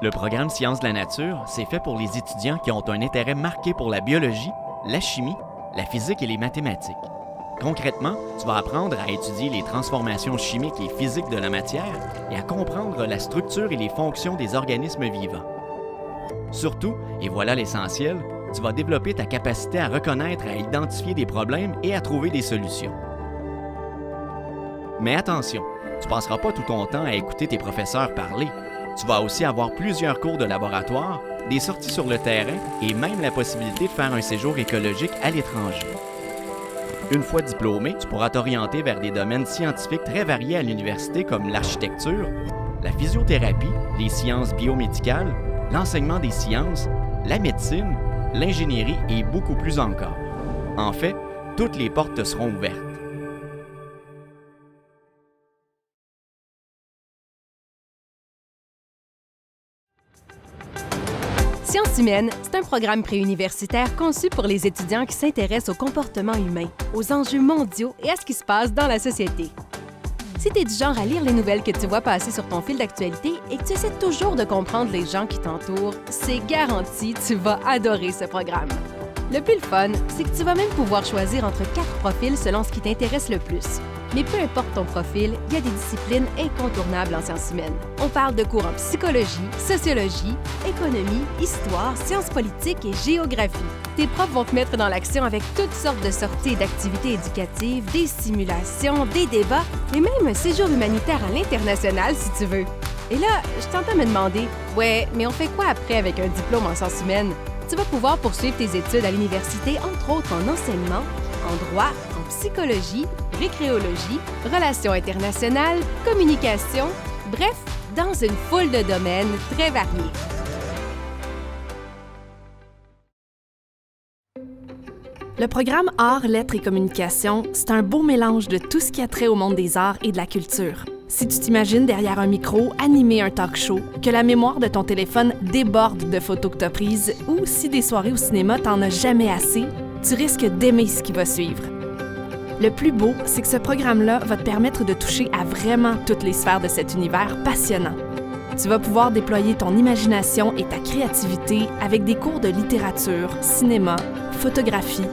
Le programme Sciences de la nature, c'est fait pour les étudiants qui ont un intérêt marqué pour la biologie, la chimie, la physique et les mathématiques. Concrètement, tu vas apprendre à étudier les transformations chimiques et physiques de la matière et à comprendre la structure et les fonctions des organismes vivants. Surtout, et voilà l'essentiel, tu vas développer ta capacité à reconnaître et à identifier des problèmes et à trouver des solutions. Mais attention, tu ne passeras pas tout ton temps à écouter tes professeurs parler. Tu vas aussi avoir plusieurs cours de laboratoire, des sorties sur le terrain et même la possibilité de faire un séjour écologique à l'étranger. Une fois diplômé, tu pourras t'orienter vers des domaines scientifiques très variés à l'université comme l'architecture, la physiothérapie, les sciences biomédicales, l'enseignement des sciences, la médecine, l'ingénierie et beaucoup plus encore. En fait, toutes les portes te seront ouvertes. Sciences humaines, c'est un programme préuniversitaire conçu pour les étudiants qui s'intéressent au comportement humain, aux enjeux mondiaux et à ce qui se passe dans la société. Si tu es du genre à lire les nouvelles que tu vois passer sur ton fil d'actualité et que tu essaies toujours de comprendre les gens qui t'entourent, c'est garanti, tu vas adorer ce programme. Le plus fun, c'est que tu vas même pouvoir choisir entre 4 profils selon ce qui t'intéresse le plus. Mais peu importe ton profil, il y a des disciplines incontournables en sciences humaines. On parle de cours en psychologie, sociologie, économie, histoire, sciences politiques et géographie. Tes profs vont te mettre dans l'action avec toutes sortes de sorties et d'activités éducatives, des simulations, des débats et même un séjour humanitaire à l'international si tu veux. Et là, je t'entends me demander, ouais, mais on fait quoi après avec un diplôme en sciences humaines? Tu vas pouvoir poursuivre tes études à l'université, entre autres en enseignement, en droit, en psychologie, récréologie, relations internationales, communication, bref, dans une foule de domaines très variés. Le programme Arts, Lettres et Communication, c'est un beau mélange de tout ce qui a trait au monde des arts et de la culture. Si tu t'imagines derrière un micro, animer un talk show, que la mémoire de ton téléphone déborde de photos que tu as prises, ou si des soirées au cinéma t'en as jamais assez, tu risques d'aimer ce qui va suivre. Le plus beau, c'est que ce programme-là va te permettre de toucher à vraiment toutes les sphères de cet univers passionnant. Tu vas pouvoir déployer ton imagination et ta créativité avec des cours de littérature, cinéma, photographie,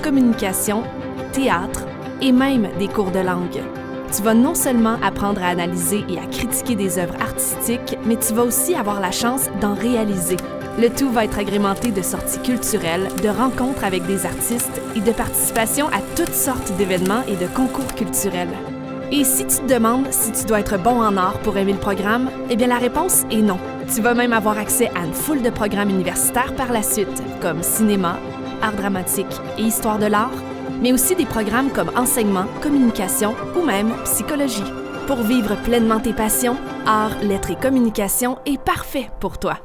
communication, théâtre et même des cours de langue. Tu vas non seulement apprendre à analyser et à critiquer des œuvres artistiques, mais tu vas aussi avoir la chance d'en réaliser. Le tout va être agrémenté de sorties culturelles, de rencontres avec des artistes et de participation à toutes sortes d'événements et de concours culturels. Et si tu te demandes si tu dois être bon en art pour aimer le programme, eh bien la réponse est non. Tu vas même avoir accès à une foule de programmes universitaires par la suite, comme cinéma, art dramatique et histoire de l'art, mais aussi des programmes comme enseignement, communication ou même psychologie. Pour vivre pleinement tes passions, art, lettres et communication est parfait pour toi.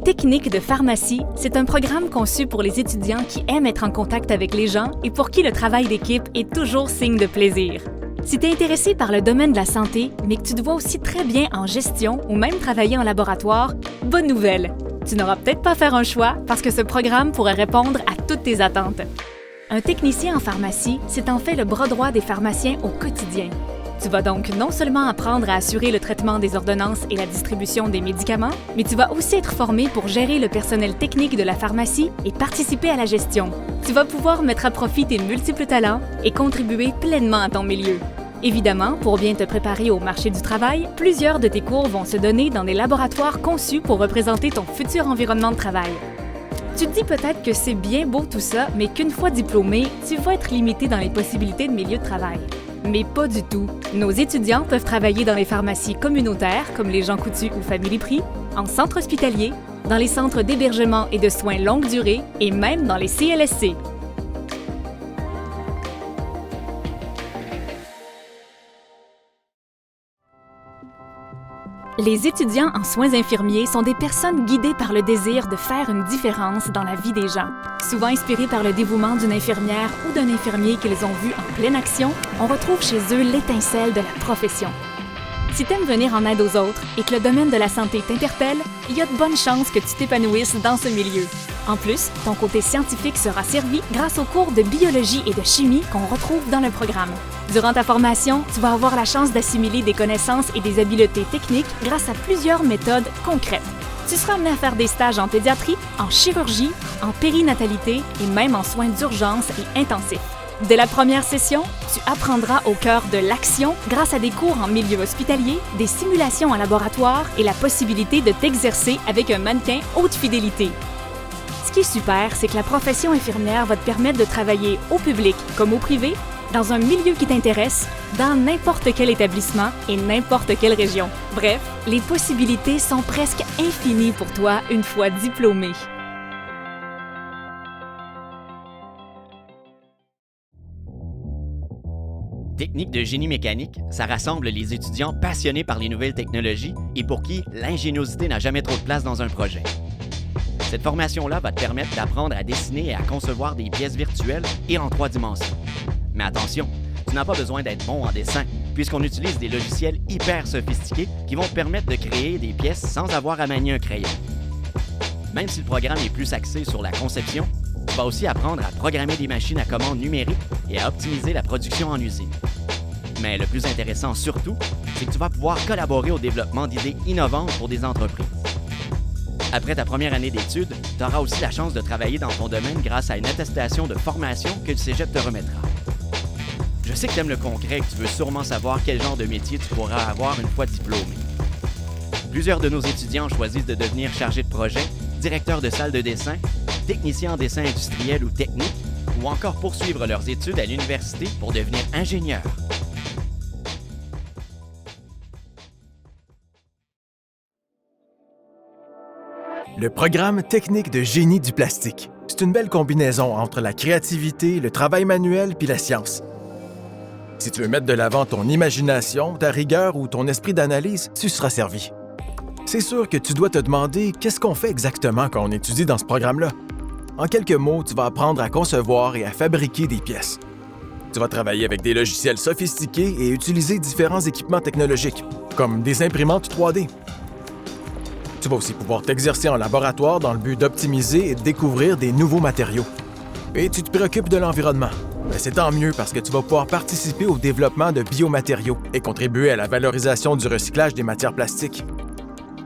Technique de pharmacie, c'est un programme conçu pour les étudiants qui aiment être en contact avec les gens et pour qui le travail d'équipe est toujours signe de plaisir. Si tu es intéressé par le domaine de la santé, mais que tu te vois aussi très bien en gestion ou même travailler en laboratoire, bonne nouvelle! Tu n'auras peut-être pas à faire un choix parce que ce programme pourrait répondre à toutes tes attentes. Un technicien en pharmacie, c'est en fait le bras droit des pharmaciens au quotidien. Tu vas donc non seulement apprendre à assurer le traitement des ordonnances et la distribution des médicaments, mais tu vas aussi être formé pour gérer le personnel technique de la pharmacie et participer à la gestion. Tu vas pouvoir mettre à profit tes multiples talents et contribuer pleinement à ton milieu. Évidemment, pour bien te préparer au marché du travail, plusieurs de tes cours vont se donner dans des laboratoires conçus pour représenter ton futur environnement de travail. Tu te dis peut-être que c'est bien beau tout ça, mais qu'une fois diplômé, tu vas être limité dans les possibilités de milieu de travail. Mais pas du tout. Nos étudiants peuvent travailler dans les pharmacies communautaires, comme les Jean Coutu ou Family Prix, en centre hospitalier, dans les centres d'hébergement et de soins longue durée, et même dans les CLSC. Les étudiants en soins infirmiers sont des personnes guidées par le désir de faire une différence dans la vie des gens. Souvent inspirés par le dévouement d'une infirmière ou d'un infirmier qu'ils ont vu en pleine action, on retrouve chez eux l'étincelle de la profession. Si tu aimes venir en aide aux autres et que le domaine de la santé t'interpelle, il y a de bonnes chances que tu t'épanouisses dans ce milieu. En plus, ton côté scientifique sera servi grâce aux cours de biologie et de chimie qu'on retrouve dans le programme. Durant ta formation, tu vas avoir la chance d'assimiler des connaissances et des habiletés techniques grâce à plusieurs méthodes concrètes. Tu seras amené à faire des stages en pédiatrie, en chirurgie, en périnatalité et même en soins d'urgence et intensifs. Dès la première session, tu apprendras au cœur de l'action grâce à des cours en milieu hospitalier, des simulations en laboratoire et la possibilité de t'exercer avec un mannequin haute fidélité. Ce qui est super, c'est que la profession infirmière va te permettre de travailler au public comme au privé, dans un milieu qui t'intéresse, dans n'importe quel établissement et n'importe quelle région. Bref, les possibilités sont presque infinies pour toi une fois diplômé. Technique de génie mécanique, ça rassemble les étudiants passionnés par les nouvelles technologies et pour qui l'ingéniosité n'a jamais trop de place dans un projet. Cette formation-là va te permettre d'apprendre à dessiner et à concevoir des pièces virtuelles et en 3 dimensions. Mais attention, tu n'as pas besoin d'être bon en dessin, puisqu'on utilise des logiciels hyper sophistiqués qui vont te permettre de créer des pièces sans avoir à manier un crayon. Même si le programme est plus axé sur la conception, tu vas aussi apprendre à programmer des machines à commande numériques et à optimiser la production en usine. Mais le plus intéressant surtout, c'est que tu vas pouvoir collaborer au développement d'idées innovantes pour des entreprises. Après ta première année d'études, tu auras aussi la chance de travailler dans ton domaine grâce à une attestation de formation que le Cégep te remettra. Je sais que tu aimes le concret et que tu veux sûrement savoir quel genre de métier tu pourras avoir une fois diplômé. Plusieurs de nos étudiants choisissent de devenir chargés de projet, directeurs de salle de dessin, techniciens en dessin industriel ou technique, ou encore poursuivre leurs études à l'université pour devenir ingénieurs. Le programme technique de génie du plastique. C'est une belle combinaison entre la créativité, le travail manuel puis la science. Si tu veux mettre de l'avant ton imagination, ta rigueur ou ton esprit d'analyse, tu seras servi. C'est sûr que tu dois te demander qu'est-ce qu'on fait exactement quand on étudie dans ce programme-là. En quelques mots, tu vas apprendre à concevoir et à fabriquer des pièces. Tu vas travailler avec des logiciels sophistiqués et utiliser différents équipements technologiques, comme des imprimantes 3D. Tu vas aussi pouvoir t'exercer en laboratoire dans le but d'optimiser et de découvrir des nouveaux matériaux. Et tu te préoccupes de l'environnement. Mais c'est tant mieux parce que tu vas pouvoir participer au développement de biomatériaux et contribuer à la valorisation du recyclage des matières plastiques.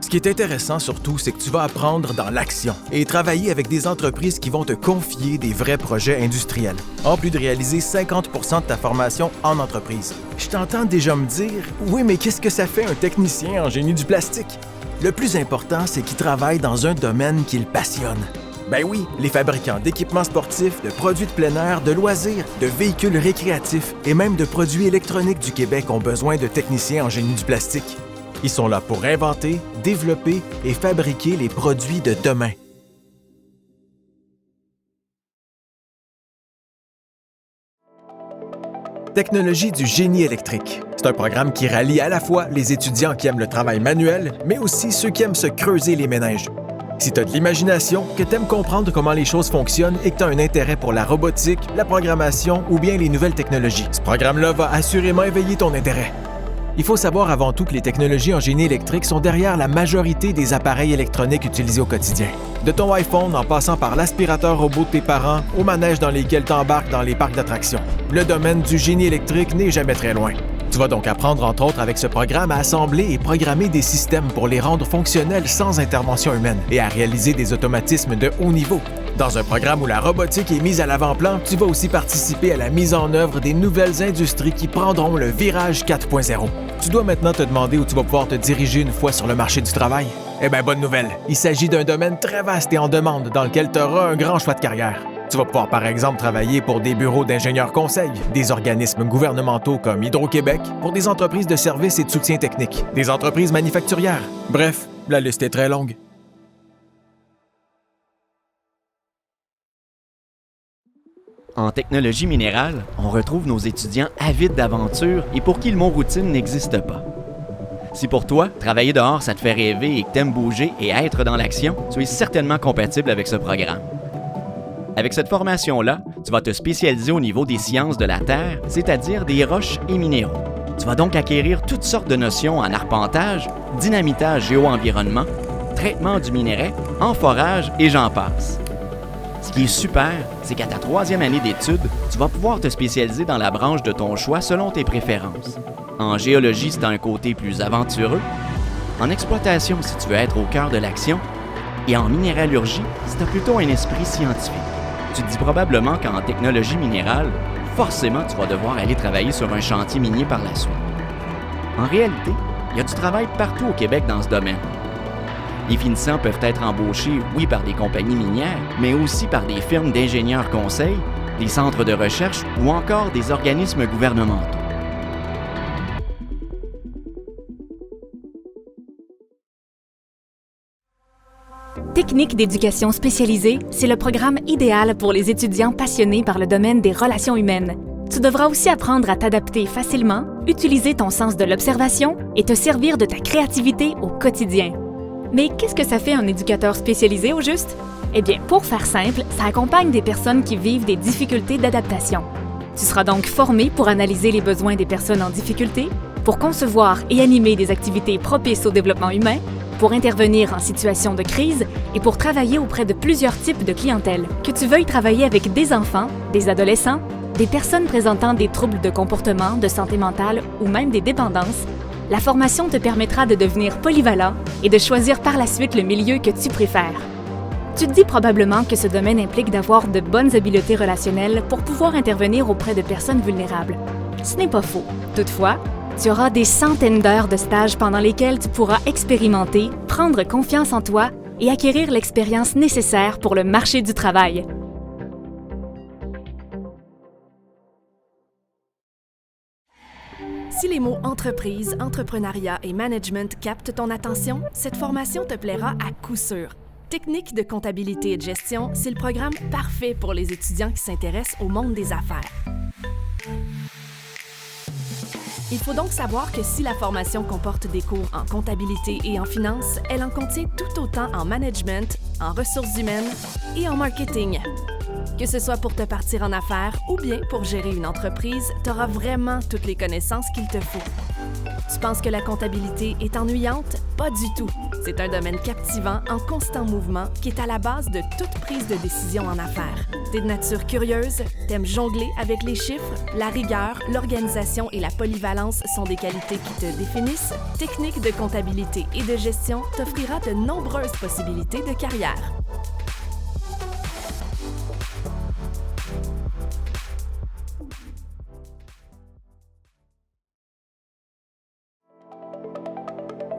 Ce qui est intéressant surtout, c'est que tu vas apprendre dans l'action et travailler avec des entreprises qui vont te confier des vrais projets industriels, en plus de réaliser 50% de ta formation en entreprise. Je t'entends déjà me dire « Oui, mais qu'est-ce que ça fait un technicien en génie du plastique? » Le plus important, c'est qu'il travaille dans un domaine qui le passionne. Ben oui, les fabricants d'équipements sportifs, de produits de plein air, de loisirs, de véhicules récréatifs et même de produits électroniques du Québec ont besoin de techniciens en génie du plastique. Ils sont là pour inventer, développer et fabriquer les produits de demain. Technologie du génie électrique. C'est un programme qui rallie à la fois les étudiants qui aiment le travail manuel, mais aussi ceux qui aiment se creuser les méninges. Si tu as de l'imagination, que tu aimes comprendre comment les choses fonctionnent et que tu as un intérêt pour la robotique, la programmation ou bien les nouvelles technologies, ce programme-là va assurément éveiller ton intérêt. Il faut savoir avant tout que les technologies en génie électrique sont derrière la majorité des appareils électroniques utilisés au quotidien. De ton iPhone en passant par l'aspirateur robot de tes parents aux manèges dans lesquels t'embarques dans les parcs d'attractions. Le domaine du génie électrique n'est jamais très loin. Tu vas donc apprendre entre autres avec ce programme à assembler et programmer des systèmes pour les rendre fonctionnels sans intervention humaine et à réaliser des automatismes de haut niveau. Dans un programme où la robotique est mise à l'avant-plan, tu vas aussi participer à la mise en œuvre des nouvelles industries qui prendront le virage 4.0. Tu dois maintenant te demander où tu vas pouvoir te diriger une fois sur le marché du travail. Eh bien, bonne nouvelle, il s'agit d'un domaine très vaste et en demande dans lequel tu auras un grand choix de carrière. Tu vas pouvoir par exemple travailler pour des bureaux d'ingénieurs conseils, des organismes gouvernementaux comme Hydro-Québec, pour des entreprises de services et de soutien technique, des entreprises manufacturières. Bref, la liste est très longue. En technologie minérale, on retrouve nos étudiants avides d'aventure et pour qui le mot routine n'existe pas. Si pour toi, travailler dehors, ça te fait rêver et que t'aimes bouger et être dans l'action, tu es certainement compatible avec ce programme. Avec cette formation-là, tu vas te spécialiser au niveau des sciences de la Terre, c'est-à-dire des roches et minéraux. Tu vas donc acquérir toutes sortes de notions en arpentage, dynamitage géo-environnement, traitement du minerai, en forage et j'en passe. Ce qui est super, c'est qu'à ta 3e année d'études, tu vas pouvoir te spécialiser dans la branche de ton choix selon tes préférences. En géologie, si tu as un côté plus aventureux. En exploitation, si tu veux être au cœur de l'action. Et en minéralurgie, si tu as plutôt un esprit scientifique. Tu te dis probablement qu'en technologie minérale, forcément, tu vas devoir aller travailler sur un chantier minier par la suite. En réalité, il y a du travail partout au Québec dans ce domaine. Les finissants peuvent être embauchés, oui, par des compagnies minières, mais aussi par des firmes d'ingénieurs conseils, des centres de recherche ou encore des organismes gouvernementaux. Technique d'éducation spécialisée, c'est le programme idéal pour les étudiants passionnés par le domaine des relations humaines. Tu devras aussi apprendre à t'adapter facilement, utiliser ton sens de l'observation et te servir de ta créativité au quotidien. Mais qu'est-ce que ça fait un éducateur spécialisé au juste? Eh bien, pour faire simple, ça accompagne des personnes qui vivent des difficultés d'adaptation. Tu seras donc formé pour analyser les besoins des personnes en difficulté, pour concevoir et animer des activités propices au développement humain, pour intervenir en situation de crise et pour travailler auprès de plusieurs types de clientèle. Que tu veuilles travailler avec des enfants, des adolescents, des personnes présentant des troubles de comportement, de santé mentale ou même des dépendances, la formation te permettra de devenir polyvalent et de choisir par la suite le milieu que tu préfères. Tu te dis probablement que ce domaine implique d'avoir de bonnes habiletés relationnelles pour pouvoir intervenir auprès de personnes vulnérables. Ce n'est pas faux. Toutefois, tu auras des centaines d'heures de stages pendant lesquelles tu pourras expérimenter, prendre confiance en toi et acquérir l'expérience nécessaire pour le marché du travail. Si les mots entreprise, entrepreneuriat et management captent ton attention, cette formation te plaira à coup sûr. Technique de comptabilité et de gestion, c'est le programme parfait pour les étudiants qui s'intéressent au monde des affaires. Il faut donc savoir que si la formation comporte des cours en comptabilité et en finance, elle en contient tout autant en management, en ressources humaines et en marketing. Que ce soit pour te partir en affaires ou bien pour gérer une entreprise, tu auras vraiment toutes les connaissances qu'il te faut. Tu penses que la comptabilité est ennuyante? Pas du tout. C'est un domaine captivant, en constant mouvement, qui est à la base de toute prise de décision en affaires. T'es de nature curieuse, t'aimes jongler avec les chiffres, la rigueur, l'organisation et la polyvalence sont des qualités qui te définissent. Technique de comptabilité et de gestion t'offrira de nombreuses possibilités de carrière.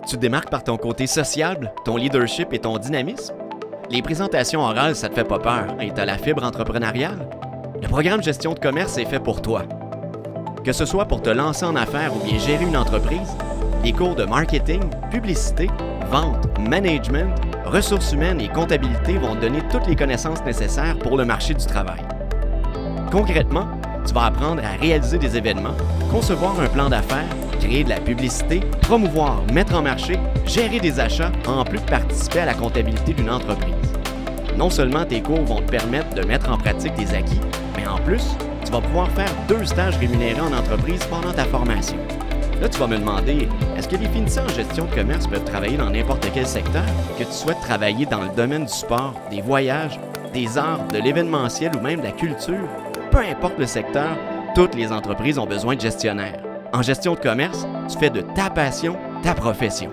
Tu te démarques par ton côté sociable, ton leadership et ton dynamisme? Les présentations orales, ça te fait pas peur et t'as la fibre entrepreneuriale? Le programme Gestion de commerce est fait pour toi. Que ce soit pour te lancer en affaires ou bien gérer une entreprise, les cours de marketing, publicité, vente, management, ressources humaines et comptabilité vont te donner toutes les connaissances nécessaires pour le marché du travail. Concrètement, tu vas apprendre à réaliser des événements, concevoir un plan d'affaires, créer de la publicité, promouvoir, mettre en marché, gérer des achats, en plus de participer à la comptabilité d'une entreprise. Non seulement tes cours vont te permettre de mettre en pratique tes acquis, mais en plus, tu vas pouvoir faire 2 stages rémunérés en entreprise pendant ta formation. Là, tu vas me demander, est-ce que les finissants en gestion de commerce peuvent travailler dans n'importe quel secteur? Que tu souhaites travailler dans le domaine du sport, des voyages, des arts, de l'événementiel ou même de la culture? Peu importe le secteur, toutes les entreprises ont besoin de gestionnaires. En gestion de commerce, tu fais de ta passion ta profession.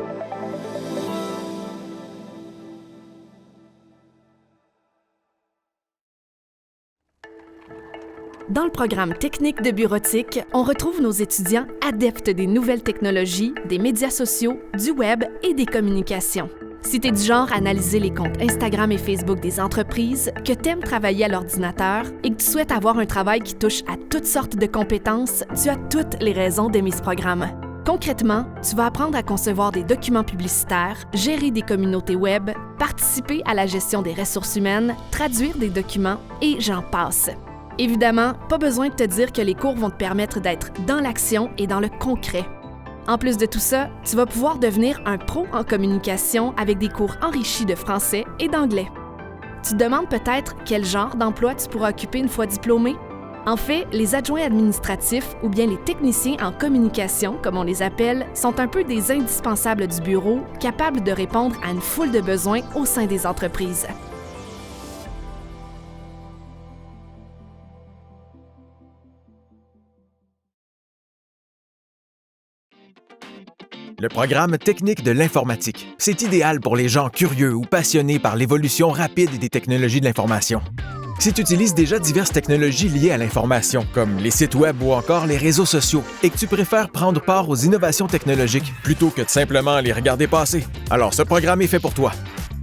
Dans le programme Technique de bureautique, on retrouve nos étudiants adeptes des nouvelles technologies, des médias sociaux, du web et des communications. Si tu es du genre à analyser les comptes Instagram et Facebook des entreprises, que tu aimes travailler à l'ordinateur et que tu souhaites avoir un travail qui touche à toutes sortes de compétences, tu as toutes les raisons d'aimer ce programme. Concrètement, tu vas apprendre à concevoir des documents publicitaires, gérer des communautés web, participer à la gestion des ressources humaines, traduire des documents et j'en passe. Évidemment, pas besoin de te dire que les cours vont te permettre d'être dans l'action et dans le concret. En plus de tout ça, tu vas pouvoir devenir un pro en communication avec des cours enrichis de français et d'anglais. Tu te demandes peut-être quel genre d'emploi tu pourras occuper une fois diplômé? En fait, les adjoints administratifs ou bien les techniciens en communication, comme on les appelle, sont un peu des indispensables du bureau, capables de répondre à une foule de besoins au sein des entreprises. le programme technique de l'informatique. C'est idéal pour les gens curieux ou passionnés par l'évolution rapide des technologies de l'information. Si tu utilises déjà diverses technologies liées à l'information, comme les sites web ou encore les réseaux sociaux, et que tu préfères prendre part aux innovations technologiques plutôt que de simplement les regarder passer, alors ce programme est fait pour toi.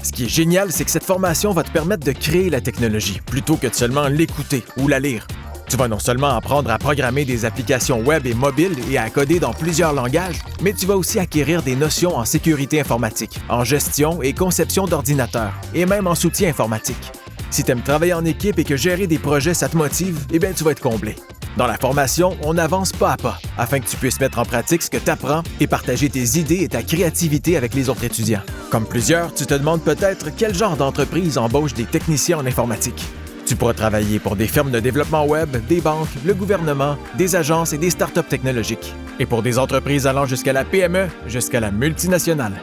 Ce qui est génial, c'est que cette formation va te permettre de créer la technologie plutôt que de seulement l'écouter ou la lire. Tu vas non seulement apprendre à programmer des applications web et mobiles et à coder dans plusieurs langages, mais tu vas aussi acquérir des notions en sécurité informatique, en gestion et conception d'ordinateurs, et même en soutien informatique. Si tu aimes travailler en équipe et que gérer des projets ça te motive, eh bien tu vas être comblé. Dans la formation, on avance pas à pas afin que tu puisses mettre en pratique ce que tu apprends et partager tes idées et ta créativité avec les autres étudiants. Comme plusieurs, tu te demandes peut-être quel genre d'entreprise embauche des techniciens en informatique. Tu pourras travailler pour des firmes de développement web, des banques, le gouvernement, des agences et des startups technologiques. Et pour des entreprises allant jusqu'à la PME, jusqu'à la multinationale.